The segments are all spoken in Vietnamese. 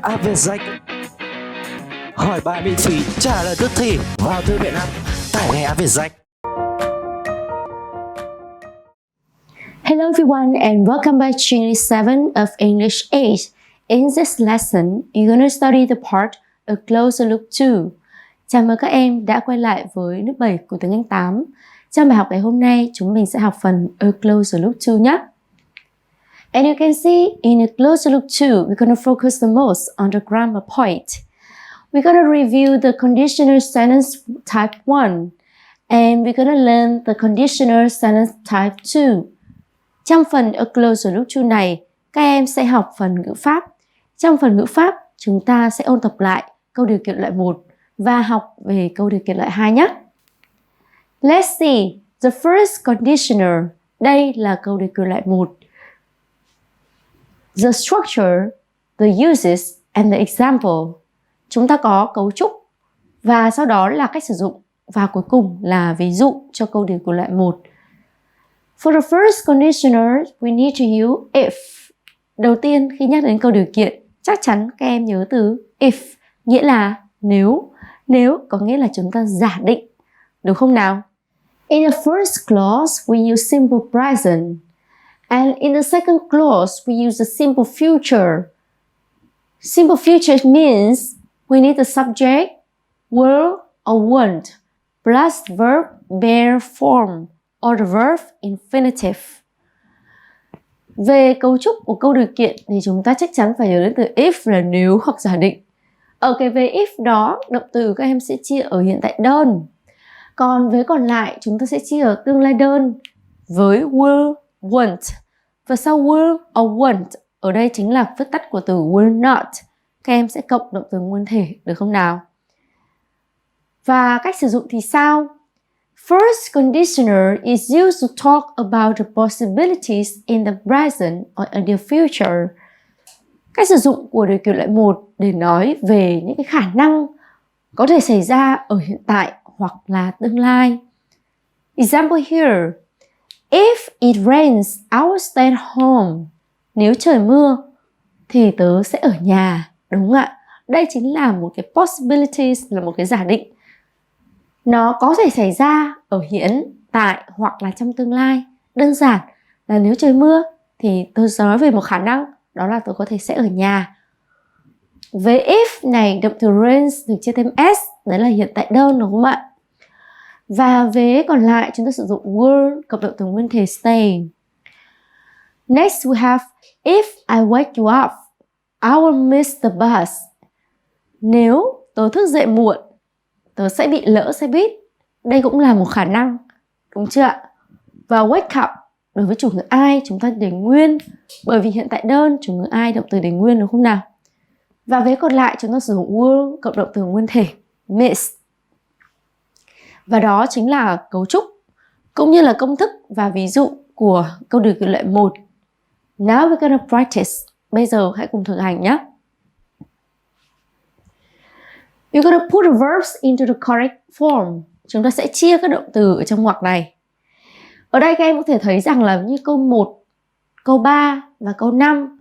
VietJack. Hỏi bài miễn phí, trả lời tức thì vào thư viện app, tải ngay app VietJack. Hello everyone and welcome back to Unit 7 of English 8. In this lesson, you're going to study the part A Closer Look To. Chào mừng các em đã quay lại với lớp 7 của tiếng Anh 8. Trong bài học ngày hôm nay, chúng mình sẽ học phần A Closer Look To nhé. And you can see in A Closer Look To, we're going to focus the most on the grammar point. We're going to review the conditional sentence type 1 and we're going to learn the conditional sentence type 2. Trong phần A Closer Look To này, các em sẽ học phần ngữ pháp. Trong phần ngữ pháp, chúng ta sẽ ôn tập lại câu điều kiện loại 1 và học về câu điều kiện loại 2 nhé. Let's see, the first conditional. Đây là câu điều kiện loại 1. The structure, the uses and the example. Chúng ta có cấu trúc và sau đó là cách sử dụng và cuối cùng là ví dụ cho câu điều kiện loại 1. For the first conditional, we need to use if. Đầu tiên khi nhắc đến câu điều kiện, chắc chắn các em nhớ từ if, nghĩa là nếu. Nếu có nghĩa là chúng ta giả định, đúng không nào? In the first clause, we use simple present. And in the second clause, we use the simple future. Simple future means we need the subject, will or want, plus verb bare form, or the verb infinitive. Về cấu trúc của câu điều kiện thì chúng ta chắc chắn phải nhớ đến từ if là nếu hoặc giả định. Ở cái về if đó, động từ các em sẽ chia ở hiện tại đơn. Còn với còn lại chúng ta sẽ chia ở tương lai đơn với will, want. Và sau will or want, ở đây chính là viết tắt của từ will not. Các em sẽ cộng động từ nguyên thể, được không nào? Và cách sử dụng thì sao? First conditional is used to talk about the possibilities in the present or in the future. Cách sử dụng của điều kiện loại 1 để nói về những cái khả năng có thể xảy ra ở hiện tại hoặc là tương lai. Example here. If it rains, I will stay at home. Nếu trời mưa thì tớ sẽ ở nhà, đúng không ạ? Đây chính là một cái possibilities, là một cái giả định. Nó có thể xảy ra ở hiện tại hoặc là trong tương lai. Đơn giản là nếu trời mưa thì tôi nói về một khả năng, đó là tôi có thể sẽ ở nhà. Về if này, động từ rains được chia thêm s, đấy là hiện tại đơn, đúng không ạ? Và vế còn lại chúng ta sử dụng will cộng động từ nguyên thể stay. Next we have if I wake you up, I will miss the bus. Nếu tớ thức dậy muộn, tớ sẽ bị lỡ xe buýt. Đây cũng là một khả năng, đúng chưa ạ? Và wake up đối với chủ ngữ I chúng ta để nguyên, bởi vì hiện tại đơn chủ ngữ I động từ để nguyên, đúng không nào? Và vế còn lại chúng ta sử dụng will cộng động từ nguyên thể miss. Và đó chính là cấu trúc cũng như là công thức và ví dụ của câu điều kiện loại 1. Now we're gonna practice. Bây giờ hãy cùng thực hành nhé. You're gonna put the verbs into the correct form. Chúng ta sẽ chia các động từ ở trong ngoặc này. Ở đây các em có thể thấy rằng là như câu 1, câu 3 và câu 5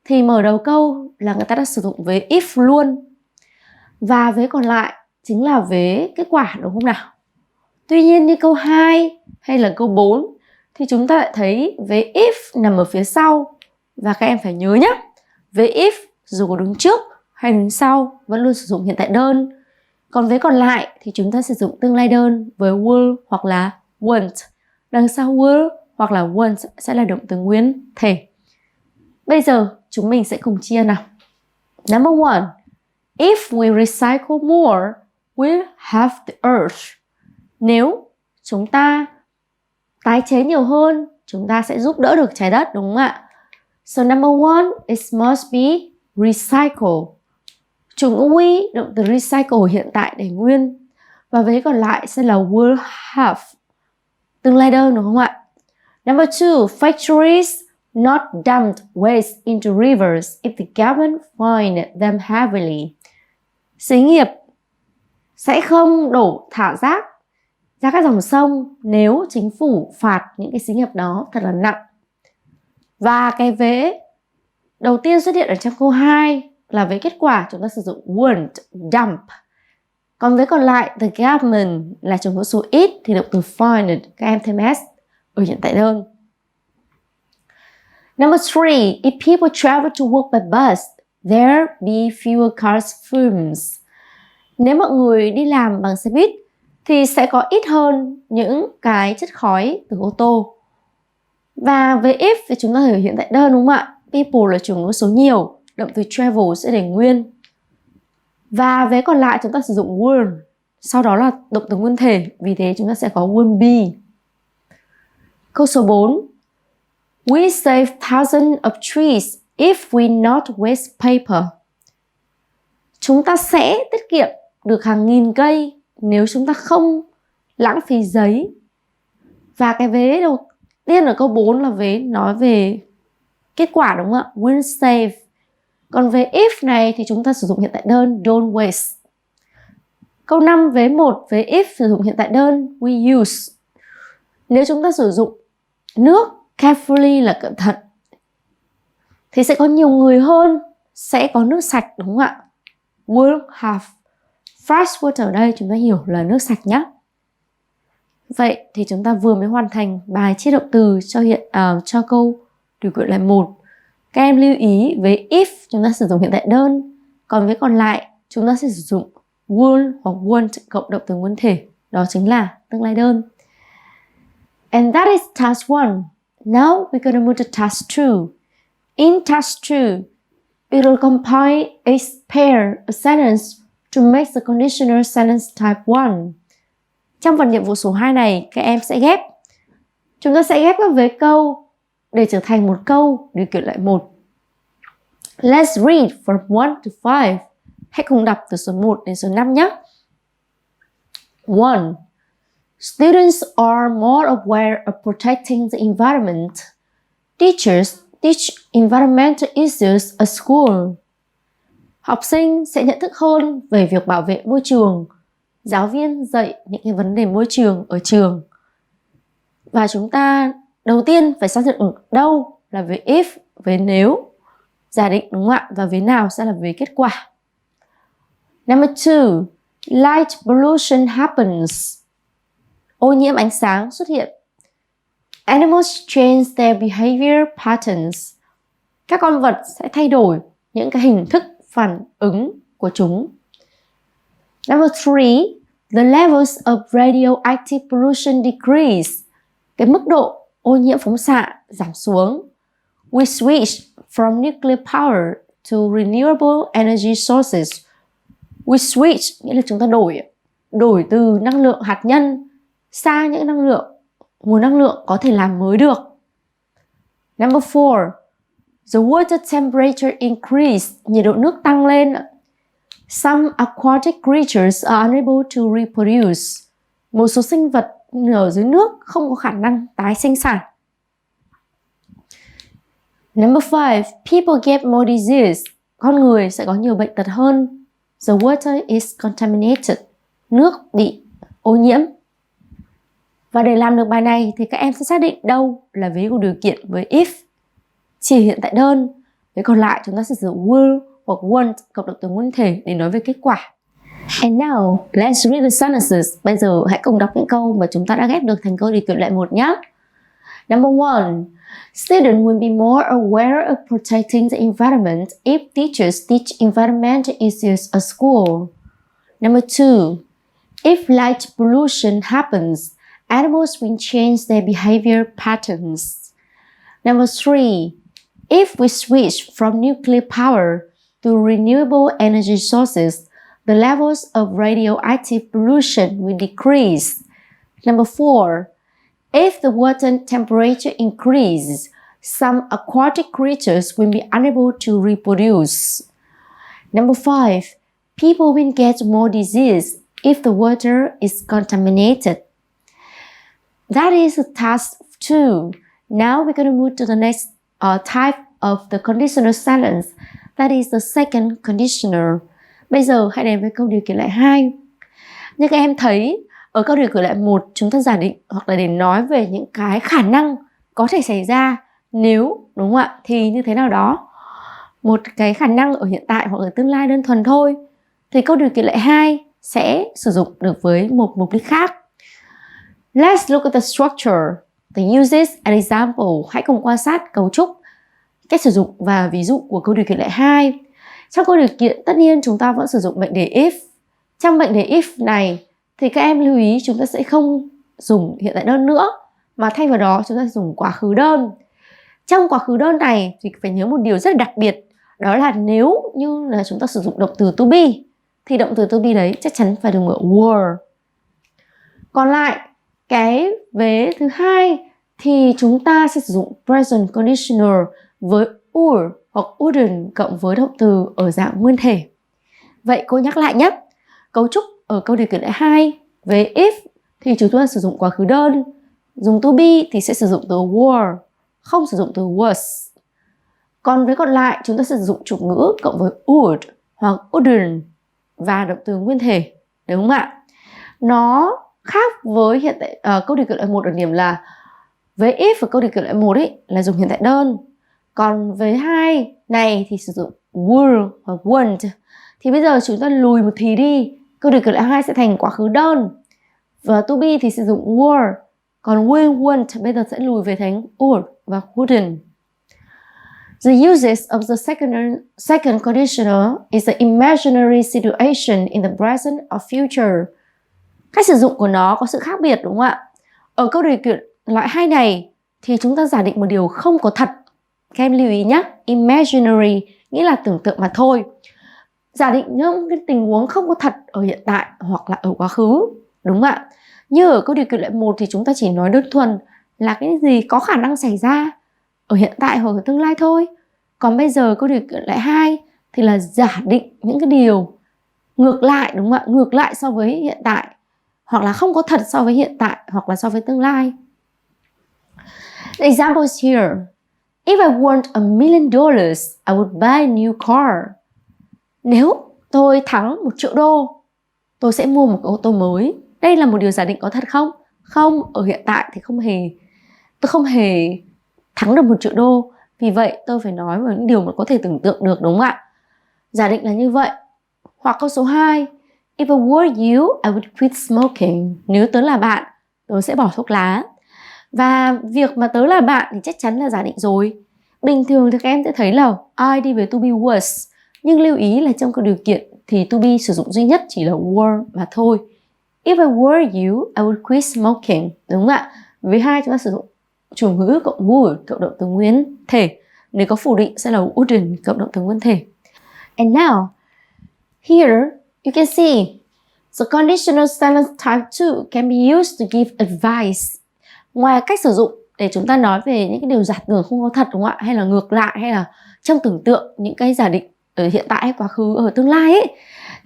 thì mở đầu câu là người ta đã sử dụng vế if luôn. Và vế còn lại chính là vế kết quả, đúng không nào? Tuy nhiên như câu 2 hay là câu 4 thì chúng ta lại thấy vế if nằm ở phía sau. Và các em phải nhớ nhé, vế if dù có đứng trước hay đứng sau vẫn luôn sử dụng hiện tại đơn. Còn vế còn lại thì chúng ta sử dụng tương lai đơn với will hoặc là want. Đằng sau will hoặc là want sẽ là động từ nguyên thể. Bây giờ chúng mình sẽ cùng chia nào. Number 1. If we recycle more, we'll have the earth. Nếu chúng ta tái chế nhiều hơn, chúng ta sẽ giúp đỡ được trái đất, đúng không ạ? So number 1, it must be recycle. Chủ ngữ we, động từ recycle hiện tại để nguyên. Và vế còn lại sẽ là will have. Tương lai đơn, đúng không ạ? Number 2, factories not dumped waste into rivers if the government fined them heavily. Xí nghiệp sẽ không đổ thả rác ra các dòng sông nếu chính phủ phạt những cái xí nghiệp đó thật là nặng. Và cái vế đầu tiên xuất hiện ở trong câu 2 là với kết quả chúng ta sử dụng won't, dump. Còn với còn lại, the government là trồng hữu số ít thì động từ find, các em thêm s ở hiện tại đơn. Number 3, if people travel to work by bus, there be fewer cars fumes. Nếu mọi người đi làm bằng xe buýt thì sẽ có ít hơn những cái chất khói từ ô tô. Và với if thì chúng ta hiểu hiện tại đơn đúng không ạ? People là chủ ngữ số nhiều, động từ travel sẽ để nguyên. Và với còn lại chúng ta sử dụng will, sau đó là động từ nguyên thể, vì thế chúng ta sẽ có will be. Câu số 4. We save thousands of trees if we not waste paper. Chúng ta sẽ tiết kiệm được hàng nghìn cây nếu chúng ta không lãng phí giấy. Và cái vế đầu tiên ở câu 4 là vế nói về kết quả đúng không ạ? Will save. Còn về if này thì chúng ta sử dụng hiện tại đơn don't waste. Câu 5 vế 1 vế if sử dụng hiện tại đơn we use. Nếu chúng ta sử dụng nước carefully là cẩn thận thì sẽ có nhiều người hơn, sẽ có nước sạch đúng không ạ? Will have fresh water ở đây chúng ta hiểu là nước sạch nhé. Vậy thì chúng ta vừa mới hoàn thành bài chia động từ cho câu điều kiện lại 1. Các em lưu ý với if chúng ta sử dụng hiện tại đơn, còn với còn lại chúng ta sẽ sử dụng will hoặc won't cộng động từ nguyên thể, đó chính là tương lai đơn. And that is task 1. Now we're going to move to task 2. In task 2, we will compile a pair of sentence to make the conditional sentence type 1. Trong phần nhiệm vụ số 2 này, các em sẽ ghép. Chúng ta sẽ ghép các vế câu để trở thành một câu điều kiện lại 1. Let's read from 1 to 5. Hãy cùng đọc từ số 1 đến số 5 nhé. 1. Students are more aware of protecting the environment. Teachers teach environmental issues at school. Học sinh sẽ nhận thức hơn về việc bảo vệ môi trường. Giáo viên dạy những cái vấn đề môi trường ở trường. Và chúng ta đầu tiên phải xác định ở đâu là về if, về nếu, giả định đúng không ạ? Và về nào sẽ là về kết quả. Number 2, light pollution happens. Ô nhiễm ánh sáng xuất hiện. Animals change their behavior patterns. Các con vật sẽ thay đổi những cái hình thức phản ứng của chúng. Number 3, the levels of radioactive pollution decrease. Cái mức độ ô nhiễm phóng xạ giảm xuống. We switch from nuclear power to renewable energy sources. We switch nghĩa là chúng ta đổi từ năng lượng hạt nhân sang những nguồn năng lượng có thể làm mới được. Number 4, the water temperature increase. Nhiệt độ nước tăng lên. Some aquatic creatures are unable to reproduce. Một số sinh vật ở dưới nước không có khả năng tái sinh sản. Number 5, people get more disease. Con người sẽ có nhiều bệnh tật hơn. The water is contaminated. Nước bị ô nhiễm. Và để làm được bài này thì các em sẽ xác định đâu là vế của điều kiện với if, chỉ hiện tại đơn. Với còn lại chúng ta sẽ sử dụng will hoặc won't cộng động từ nguyên thể để nói về kết quả. And now, let's read the sentences. Bây giờ hãy cùng đọc những câu mà chúng ta đã ghép được thành câu điều kiện lại 1 nhé. Number 1. Students will be more aware of protecting the environment if teachers teach environmental issues at school. Number 2. If light pollution happens, animals will change their behavior patterns. Number 3. If we switch from nuclear power to renewable energy sources, the levels of radioactive pollution will decrease. Number 4. If the water temperature increases, some aquatic creatures will be unable to reproduce. Number 5. People will get more disease if the water is contaminated. That is task 2. Now we're going to move to the next type of the conditional sentence. That is the second conditional. Bây giờ hãy đến với câu điều kiện lại 2. Như các em thấy, ở câu điều kiện lại 1 chúng ta giả định hoặc là để nói về những cái khả năng có thể xảy ra nếu, đúng không ạ, thì như thế nào đó. một cái khả năng ở hiện tại hoặc ở tương lai đơn thuần thôi, thì câu điều kiện loại 2 sẽ sử dụng được với một mục đích khác. Let's look at the structure, the uses and example. Hãy cùng quan sát cấu trúc, cách sử dụng và ví dụ của câu điều kiện loại 2. Trong câu điều kiện tất nhiên chúng ta vẫn sử dụng mệnh đề if. Trong mệnh đề if này thì các em lưu ý chúng ta sẽ không dùng hiện tại đơn nữa, mà thay vào đó chúng ta dùng quá khứ đơn. Trong quá khứ đơn này thì phải nhớ một điều rất đặc biệt, đó là nếu như là chúng ta sử dụng động từ to be thì động từ to be đấy chắc chắn phải dùng ở were. Còn lại cái vế thứ hai thì chúng ta sẽ sử dụng present conditional với would hoặc wouldn't cộng với động từ ở dạng nguyên thể. Vậy cô nhắc lại nhé. Cấu trúc ở câu điều kiện loại 2 với if thì chúng ta sử dụng quá khứ đơn, dùng to be thì sẽ sử dụng từ were, không sử dụng từ was. Còn với còn lại chúng ta sẽ sử dụng chủ ngữ cộng với would hoặc wouldn't và động từ nguyên thể, đúng không ạ? Nó khác với hiện tại câu điều kiện loại 1 ở điểm là với if và câu điều kiện loại 1 ấy là dùng hiện tại đơn. Còn với 2 này thì sử dụng will hoặc won't. Thì bây giờ chúng ta lùi một tí đi, câu điều kiện loại 2 sẽ thành quá khứ đơn. Và to be thì sử dụng were, còn will, won't bây giờ sẽ lùi về thành would và wouldn't. The uses of the second conditional is an imaginary situation in the present or future. Cách sử dụng của nó có sự khác biệt, đúng không ạ? Ở câu điều kiện loại 2 này thì chúng ta giả định một điều không có thật. Các em lưu ý nhé, imaginary nghĩa là tưởng tượng mà thôi. Giả định những cái tình huống không có thật ở hiện tại hoặc là ở quá khứ, đúng không ạ? Như ở câu điều kiện loại 1 thì chúng ta chỉ nói đơn thuần là cái gì có khả năng xảy ra ở hiện tại hoặc ở tương lai thôi. Còn bây giờ câu điều kiện loại 2 thì là giả định những cái điều ngược lại, đúng không ạ? Ngược lại so với hiện tại, hoặc là không có thật so với hiện tại hoặc là so với tương lai. The example is here. If I want $1 million, I would buy a new car. Nếu tôi thắng 1 triệu đô, tôi sẽ mua một cái ô tô mới. Đây là một điều giả định có thật không? Không, ở hiện tại thì tôi không hề thắng được 1 triệu đô. Vì vậy tôi phải nói về những điều mà có thể tưởng tượng được, đúng không ạ? Giả định là như vậy. Hoặc câu số 2. If I were you, I would quit smoking. Nếu tớ là bạn, tớ sẽ bỏ thuốc lá. Và việc mà tớ là bạn thì chắc chắn là giả định rồi. Bình thường thì các em sẽ thấy là I đi với to be was. Nhưng lưu ý là trong câu điều kiện thì to be sử dụng duy nhất chỉ là were mà thôi. If I were you, I would quit smoking. Đúng không ạ? Với 2 chúng ta sử dụng chủ ngữ cộng would cộng động từ nguyên thể. Nếu có phủ định sẽ là wouldn't cộng động từ nguyên thể. And now, here you can see the conditional sentence type 2 can be used to give advice. Ngoài cách sử dụng để chúng ta nói về những cái điều giả tưởng không có thật, đúng không ạ? Hay là ngược lại, hay là trong tưởng tượng những cái giả định ở hiện tại hay quá khứ ở tương lai ấy,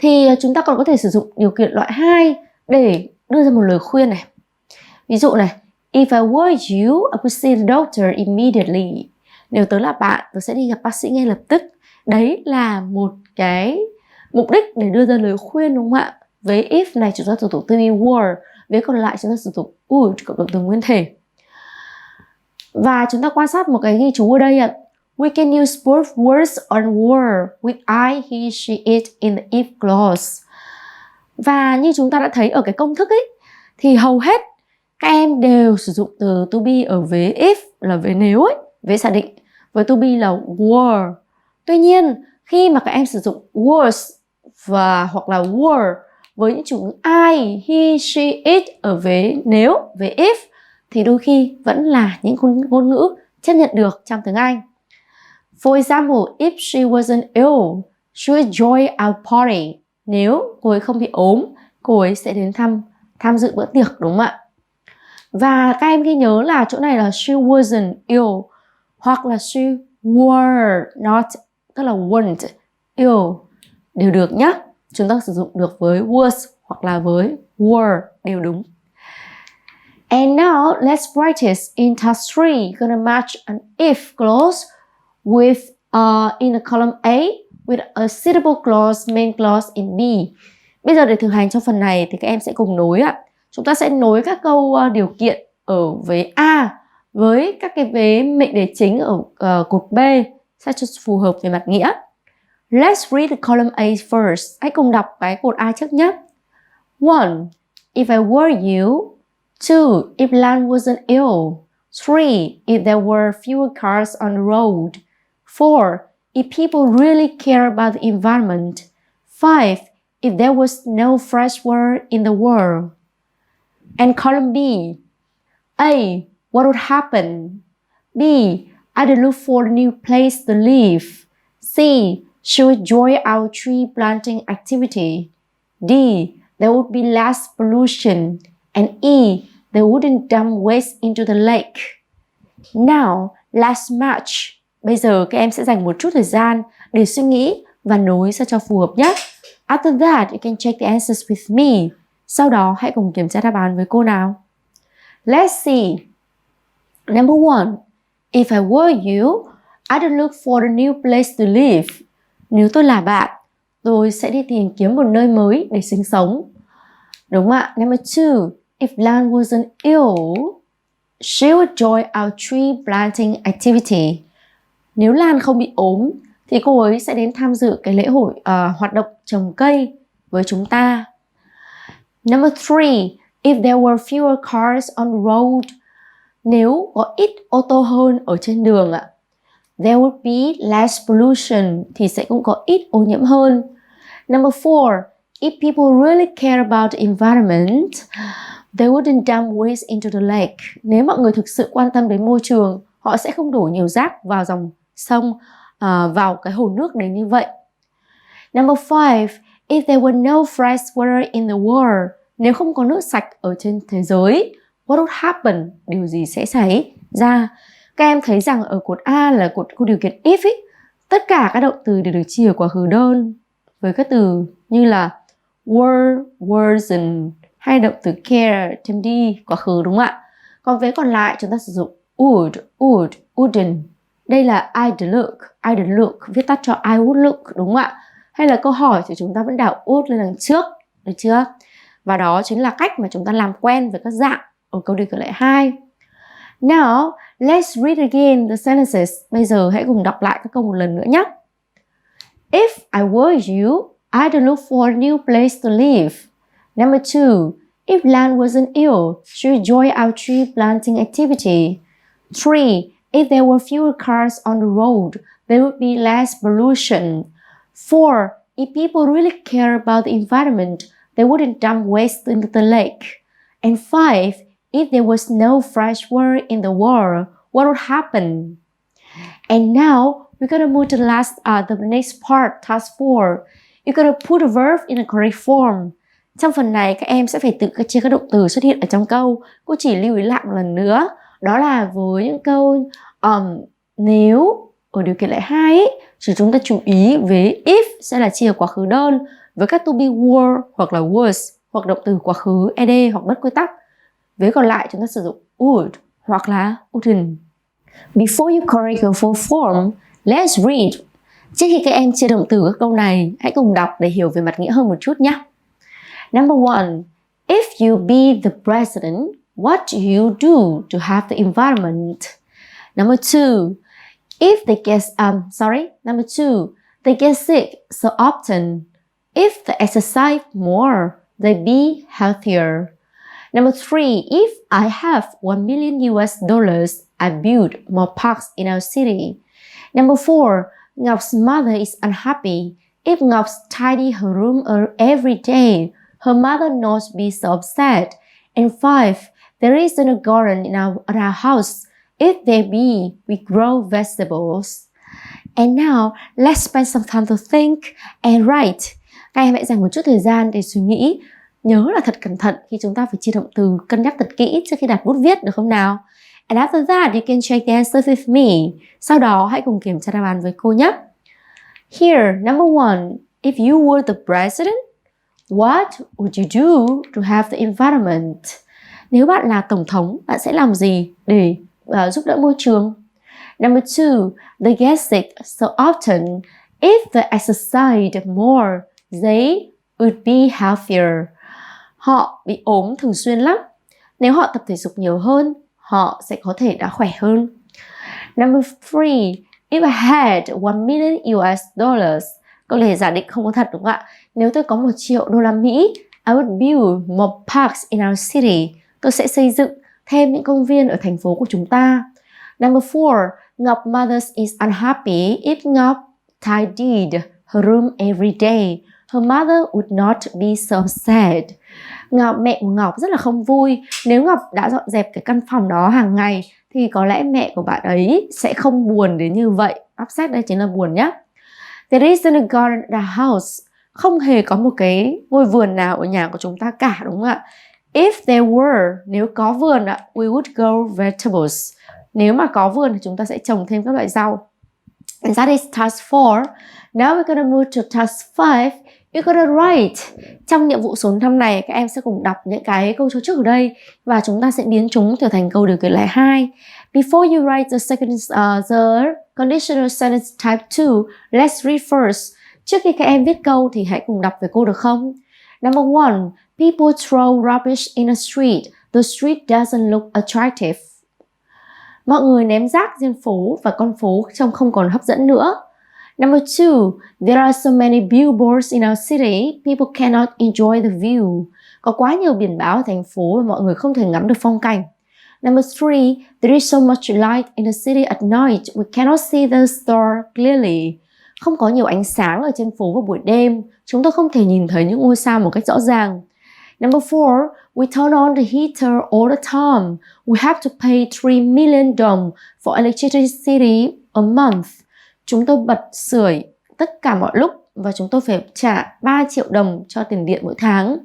thì chúng ta còn có thể sử dụng điều kiện loại 2 để đưa ra một lời khuyên này. Ví dụ này, if I were you, I would see the doctor immediately. Nếu tớ là bạn, tớ sẽ đi gặp bác sĩ ngay lập tức. Đấy là một cái mục đích để đưa ra lời khuyên, đúng không ạ? Với if này chúng ta sử dụng to be were, với còn lại chúng ta sử dụng would cộng động từ nguyên thể. Và chúng ta quan sát một cái ghi chú ở đây ạ. We can use both words on were with I, he, she, it in the if clause. Và như chúng ta đã thấy ở cái công thức ấy, thì hầu hết các em đều sử dụng từ to be ở vế if là vế nếu ấy, vế giả định, với to be là were. Tuy nhiên, khi mà các em sử dụng was và hoặc là were với những chủ ngữ I, he, she, it ở vế nếu, vế if, thì đôi khi vẫn là những ngôn ngữ chấp nhận được trong tiếng Anh. For example, if she wasn't ill, she would join our party. Nếu cô ấy không bị ốm, cô ấy sẽ đến tham dự bữa tiệc, đúng không ạ? Và các em ghi nhớ là chỗ này là she wasn't ill hoặc là she were not, tức là weren't ill đều được nhé. Chúng ta sử dụng được với was hoặc là với were đều đúng. And now let's practice in task 3. Gonna match an if clause with in the column A with a suitable clause, main clause in B. Bây giờ để thực hành trong phần này thì các em sẽ cùng nối ạ. Chúng ta sẽ nối các câu điều kiện ở vế A với các cái vế mệnh đề chính ở cột B sao cho phù hợp về mặt nghĩa. Let's read the column A first. Hãy cùng đọc cái cột A trước nhé. 1. If I were you. 2. If Lan wasn't ill. 3. If there were fewer cars on the road. 4. If people really care about the environment. 5. If there was no fresh water in the world. And column B. A. What would happen? B. I'd look for a new place to live. C. She would join our tree planting activity. D. There would be less pollution. And E. They wouldn't dump waste into the lake. Now, let's match. Bây giờ các em sẽ dành một chút thời gian để suy nghĩ và nối sao cho phù hợp nhé. After that, you can check the answers with me. Sau đó, hãy cùng kiểm tra đáp án với cô nào. Let's see. Number 1. If I were you, I'd look for a new place to live. Nếu tôi là bạn, tôi sẽ đi tìm kiếm một nơi mới để sinh sống. Đúng không ạ? Number 2. If Lan wasn't ill, she would join our tree planting activity. Nếu Lan không bị ốm, thì cô ấy sẽ đến tham dự cái lễ hội hoạt động trồng cây với chúng ta. Number 3. If there were fewer cars on the road, nếu có ít ô tô hơn ở trên đường ạ, there would be less pollution, thì sẽ cũng có ít ô nhiễm hơn. Number 4. If people really care about the environment, they wouldn't dump waste into the lake. Nếu mọi người thực sự quan tâm đến môi trường, họ sẽ không đổ nhiều rác vào dòng sông, vào cái hồ nước đến như vậy. Number 5. If there were no fresh water in the world, nếu không có nước sạch ở trên thế giới, what would happen? Điều gì sẽ xảy ra? Các em thấy rằng ở cột A là cột câu điều kiện if ấy, tất cả các động từ đều được chia ở quá khứ đơn với các từ như là were, wasn't hay động từ care, thêm đi, quá khứ, đúng không ạ? Còn vế còn lại chúng ta sử dụng would, wouldn't. Đây là I'd look, viết tắt cho I would look, đúng không ạ? Hay là câu hỏi thì chúng ta vẫn đảo would lên đằng trước, được chưa? Và đó chính là cách mà chúng ta làm quen với các dạng ở câu điều kiện lại 2. Now, let's read again the sentences. Bây giờ hãy cùng đọc lại các câu một lần nữa nhé. If I were you, I'd look for a new place to live. Number 2. If Lan wasn't ill, she would join our tree planting activity. 3. If there were fewer cars on the road, there would be less pollution. 4. If people really care about the environment, they wouldn't dump waste into the lake. And 5. If there was no fresh water in the world, what would happen? And now, we're gonna move to the next part, task 4. You're gonna put a verb in a correct form. Trong phần này, các em sẽ phải tự chia các động từ xuất hiện ở trong câu. Cô chỉ lưu ý lại một lần nữa. Đó là với những câu nếu ở điều kiện lại 2 ấy, thì chúng ta chú ý với if sẽ là chia quá khứ đơn với các to be were hoặc là was hoặc động từ quá khứ ed hoặc bất quy tắc. Với còn lại chúng ta sử dụng would hoặc là wouldn't. Before you correct your full form, let's read. Trước khi các em chia động từ các câu này, hãy cùng đọc để hiểu về mặt nghĩa hơn một chút nhé. Number 1. If you be the president, what do you do to have the environment? Number 2. Number 2. They get sick so often. If they exercise more, they be healthier. Number 3. If I have $1 million, I build more parks in our city. Number 4. Ngok's mother is unhappy. If Ngok's tidy her room every day, her mother not be so upset. And 5. There isn't a garden in our house. If there be, we grow vegetables. And now, let's spend some time to think and write. Các em hãy dành một chút thời gian để suy nghĩ. Nhớ là thật cẩn thận khi chúng ta phải chia động từ, cân nhắc thật kỹ trước khi đặt bút viết, được không nào? And after that, you can check the answers with me. Sau đó, hãy cùng kiểm tra đáp án với cô nhé. Here, number 1. If you were the president, what would you do to have the environment? Nếu bạn là tổng thống, bạn sẽ làm gì để giúp đỡ môi trường? Number 2. They get sick so often. If they exercise more, they would be healthier. Họ bị ốm thường xuyên lắm. Nếu họ tập thể dục nhiều hơn, họ sẽ có thể đã khỏe hơn. Number 3. If I had 1 million US dollars, câu này giả định không có thật đúng không ạ? Nếu tôi có 1 triệu đô la Mỹ, I would build more parks in our city. Tôi sẽ xây dựng thêm những công viên ở thành phố của chúng ta. Number 4, Ngọc mothers is unhappy if Ngọc tidied her room every day. Her mother would not be so sad. Mẹ của Ngọc rất là không vui. Nếu Ngọc đã dọn dẹp cái căn phòng đó hàng ngày thì có lẽ mẹ của bạn ấy sẽ không buồn đến như vậy. Upset đây chính là buồn nhé. There isn't a garden at our house. Không hề có một cái ngôi vườn nào ở nhà của chúng ta cả, đúng không ạ? If there were, nếu có vườn ạ, we would grow vegetables. Nếu mà có vườn thì chúng ta sẽ trồng thêm các loại rau. And that is task 4. Now we're gonna move to task 5. You're gonna write. Trong nhiệm vụ số 5 này, các em sẽ cùng đọc những cái câu cho trước ở đây và chúng ta sẽ biến chúng trở thành câu điều kiện lại 2. Before you write the second, the conditional sentence type 2, let's read first. Trước khi các em viết câu thì hãy cùng đọc về cô được không? Number 1. People throw rubbish in a street. The street doesn't look attractive. Mọi người ném rác trên phố và con phố trông không còn hấp dẫn nữa. Number 2. There are so many billboards in our city, people cannot enjoy the view. Có quá nhiều biển báo ở thành phố và mọi người không thể ngắm được phong cảnh. Number 3. There is so much light in the city at night, we cannot see the star clearly. Không có nhiều ánh sáng ở trên phố vào buổi đêm, chúng tôi không thể nhìn thấy những ngôi sao một cách rõ ràng. Number 4. We turn on the heater all the time. We have to pay 3 million đồng for electricity a month. Chúng tôi bật sưởi tất cả mọi lúc và chúng tôi phải trả 3 triệu đồng cho tiền điện mỗi tháng.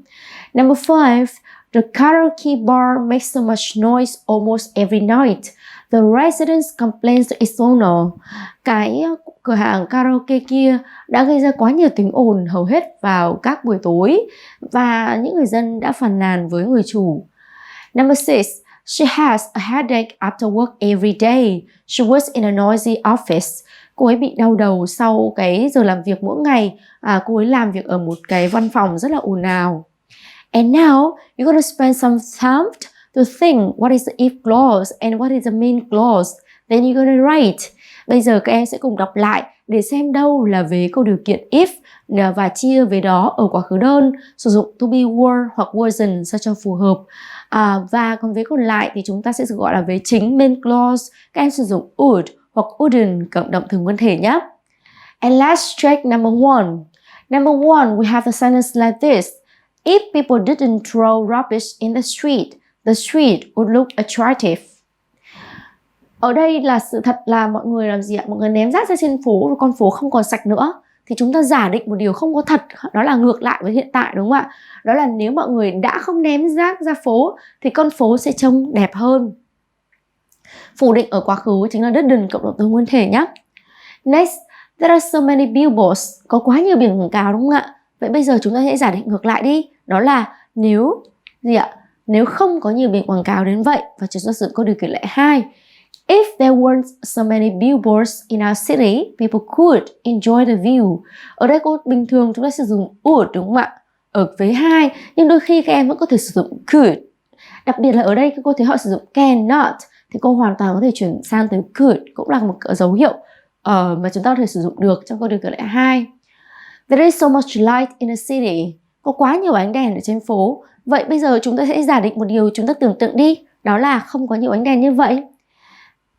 Number 5. The karaoke bar makes so much noise almost every night. The residents complain to its owner. Cái cửa hàng karaoke kia đã gây ra quá nhiều tiếng ồn hầu hết vào các buổi tối và những người dân đã phàn nàn với người chủ. Number 6. She has a headache after work every day. She works in a noisy office. Cô ấy bị đau đầu sau cái giờ làm việc mỗi ngày. Cô ấy làm việc ở một cái văn phòng rất là ồn ào. And now you're going to spend some time to think what is the if clause and what is the mean clause. Then you're going to write. Bây giờ các em sẽ cùng đọc lại để xem đâu là vế câu điều kiện if và chia vế đó ở quá khứ đơn, sử dụng to be were hoặc wasn't sao cho phù hợp. Và còn vế còn lại thì chúng ta sẽ gọi là vế chính main clause. Các em sử dụng would hoặc wouldn't cộng động từ nguyên thể nhé. And let's check number 1. Number 1, we have the sentence like this. If people didn't throw rubbish in the street would look attractive. Ở đây là sự thật là mọi người làm gì ạ? Mọi người ném rác ra trên phố và con phố không còn sạch nữa. Thì chúng ta giả định một điều không có thật, đó là ngược lại với hiện tại, đúng không ạ? Đó là nếu mọi người đã không ném rác ra phố thì con phố sẽ trông đẹp hơn. Phủ định ở quá khứ chính là didn't cộng động từ nguyên thể nhé. Next, there are so many billboards. Có quá nhiều biển quảng cáo đúng không ạ? Vậy bây giờ chúng ta hãy giả định ngược lại đi. Đó là nếu Nếu không có nhiều biển quảng cáo đến vậy và chúng ta sử dụng câu điều kiện lại 2. If there weren't so many billboards in our city, people could enjoy the view. Ở đây cô bình thường chúng ta sử dụng would đúng không ạ? Ở vế 2, nhưng đôi khi các em vẫn có thể sử dụng could. Đặc biệt là ở đây cô thấy họ sử dụng cannot thì cô hoàn toàn có thể chuyển sang từ could, cũng là một dấu hiệu mà chúng ta có thể sử dụng được trong câu điều kiện lại 2. There is so much light in the city. Có quá nhiều ánh đèn ở trên phố. Vậy bây giờ chúng ta sẽ giả định một điều chúng ta tưởng tượng đi, đó là không có nhiều ánh đèn như vậy.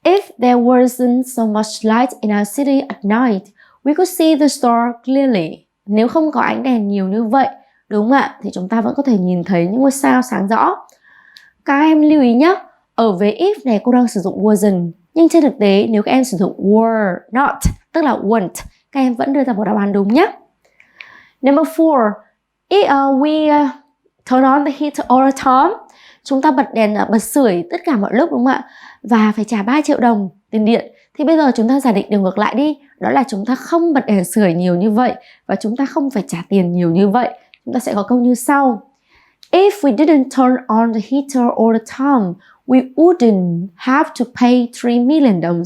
If there wasn't so much light in our city at night, we could see the star clearly. Nếu không có ánh đèn nhiều như vậy, đúng không ạ? Thì chúng ta vẫn có thể nhìn thấy những ngôi sao sáng rõ. Các em lưu ý nhé, ở vế if này cô đang sử dụng wasn't, nhưng trên thực tế nếu các em sử dụng were not, tức là weren't, các em vẫn đưa ra một đáp án đúng nhé. Number 4, we turn on the heater all the time. Chúng ta bật đèn, bật sưởi tất cả mọi lúc đúng không ạ? Và phải trả 3 triệu đồng tiền điện. Thì bây giờ chúng ta giả định điều ngược lại đi. Đó là chúng ta không bật đèn sưởi nhiều như vậy và chúng ta không phải trả tiền nhiều như vậy. Chúng ta sẽ có câu như sau. If we didn't turn on the heater all the time, we wouldn't have to pay 3 million đồng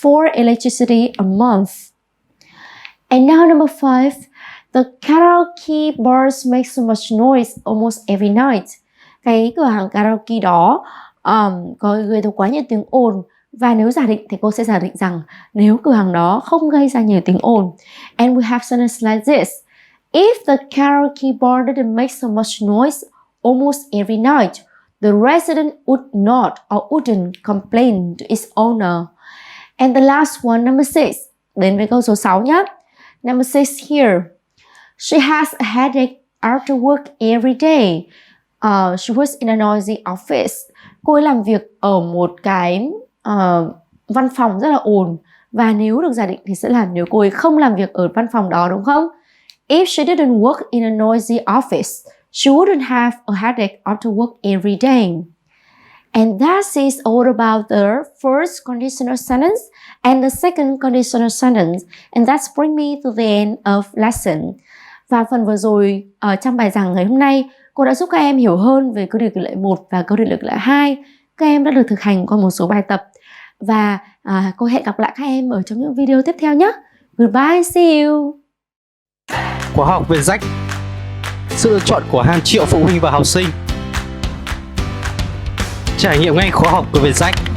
for electricity a month. And now number 5. The karaoke bars make so much noise almost every night. Cái cửa hàng karaoke đó có gây ra quá nhiều tiếng ồn Và nếu giả định thì cô sẽ giả định rằng nếu cửa hàng đó không gây ra nhiều tiếng ồn. And we have sentences like this. If the karaoke bar didn't make so much noise almost every night, the resident would not or wouldn't complain to its owner. And the last one, number 6. Đến với câu số 6 nhé. Number 6 here. She has a headache after work every day. She works in a noisy office. Cô ấy làm việc ở một cái văn phòng rất là ồn. Và nếu được giả định thì sẽ là nếu cô ấy không làm việc ở văn phòng đó, đúng không? If she didn't work in a noisy office, she wouldn't have a headache after work every day. And that is all about the first conditional sentence and the second conditional sentence. And that's bring me to the end of lesson. Và phần vừa rồi trong bài giảng ngày hôm nay, cô đã giúp các em hiểu hơn về câu điều kiện lệ 1 và câu điều kiện lệ 2. Các em đã được thực hành qua một số bài tập. Và cô hẹn gặp lại các em ở trong những video tiếp theo nhé. Goodbye, see you. Khóa học VietJack, sự lựa chọn của hàng triệu phụ huynh và học sinh. Trải nghiệm ngay khóa học của VietJack.